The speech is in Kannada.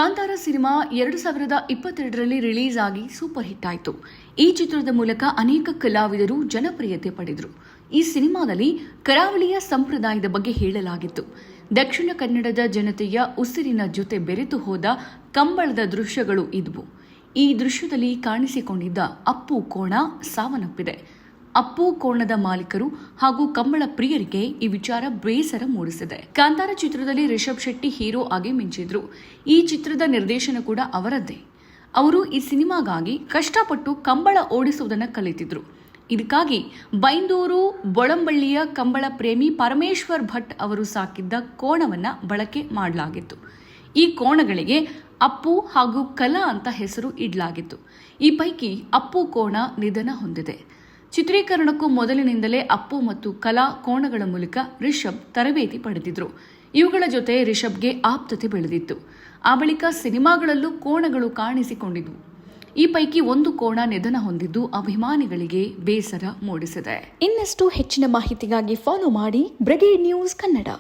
ಕಾಂತಾರ ಸಿನಿಮಾ 2022ರಲ್ಲಿ ರಿಲೀಸ್ ಆಗಿ ಸೂಪರ್ ಹಿಟ್ ಆಯಿತು. ಈ ಚಿತ್ರದ ಮೂಲಕ ಅನೇಕ ಕಲಾವಿದರು ಜನಪ್ರಿಯತೆ ಪಡೆದರು. ಈ ಸಿನಿಮಾದಲ್ಲಿ ಕರಾವಳಿಯ ಸಂಪ್ರದಾಯದ ಬಗ್ಗೆ ಹೇಳಲಾಗಿತ್ತು. ದಕ್ಷಿಣ ಕನ್ನಡದ ಜನತೆಯ ಉಸಿರಿನ ಜೊತೆ ಬೆರೆತು ಹೋದ ಕಂಬಳದ ದೃಶ್ಯಗಳು ಇದ್ವು. ಈ ದೃಶ್ಯದಲ್ಲಿ ಕಾಣಿಸಿಕೊಂಡಿದ್ದ ಅಪ್ಪು ಕೋಣ ಸಾವನ್ನಪ್ಪಿದೆ. ಅಪ್ಪು ಕೋಣದ ಮಾಲೀಕರು ಹಾಗೂ ಕಂಬಳ ಪ್ರಿಯರಿಗೆ ಈ ವಿಚಾರ ಬೇಸರ ಮೂಡಿಸಿದೆ. ಕಾಂತಾರ ಚಿತ್ರದಲ್ಲಿ ರಿಷಬ್ ಶೆಟ್ಟಿ ಹೀರೋ ಆಗಿ ಮಿಂಚಿದ್ರು. ಈ ಚಿತ್ರದ ನಿರ್ದೇಶನ ಕೂಡ ಅವರದ್ದೇ. ಅವರು ಈ ಸಿನಿಮಾಗಾಗಿ ಕಷ್ಟಪಟ್ಟು ಕಂಬಳ ಓಡಿಸುವುದನ್ನು ಕಲಿತಿದ್ರು. ಇದಕ್ಕಾಗಿ ಬೈಂದೂರು ಬೊಳಂಬಳ್ಳಿಯ ಕಂಬಳ ಪ್ರೇಮಿ ಪರಮೇಶ್ವರ್ ಭಟ್ ಅವರು ಸಾಕಿದ್ದ ಕೋಣವನ್ನ ಬಳಕೆ ಮಾಡಲಾಗಿತ್ತು. ಈ ಕೋಣಗಳಿಗೆ ಅಪ್ಪು ಹಾಗೂ ಕಲಾ ಅಂತ ಹೆಸರು ಇಡಲಾಗಿತ್ತು. ಈ ಪೈಕಿ ಅಪ್ಪು ಕೋಣ ನಿಧನ ಹೊಂದಿದೆ. ಚಿತ್ರೀಕರಣಕ್ಕೂ ಮೊದಲಿನಿಂದಲೇ ಅಪ್ಪು ಮತ್ತು ಕಲಾ ಕೋಣಗಳ ಮೂಲಕ ರಿಷಬ್ ತರಬೇತಿ ಪಡೆದಿದ್ರು. ಇವುಗಳ ಜೊತೆ ರಿಷಬ್ಗೆ ಆಪ್ತತೆ ಬೆಳೆದಿತ್ತು. ಆ ಬಳಿಕ ಸಿನಿಮಾಗಳಲ್ಲೂ ಕೋಣಗಳು ಕಾಣಿಸಿಕೊಂಡಿದ್ವು. ಈ ಪೈಕಿ ಒಂದು ಕೋಣ ನಿಧನ ಹೊಂದಿದ್ದು ಅಭಿಮಾನಿಗಳಿಗೆ ಬೇಸರ ಮೂಡಿಸಿದೆ. ಇನ್ನಷ್ಟು ಹೆಚ್ಚಿನ ಮಾಹಿತಿಗಾಗಿ ಫಾಲೋ ಮಾಡಿ ಬ್ರಿಗೇಡ್ ನ್ಯೂಸ್ ಕನ್ನಡ.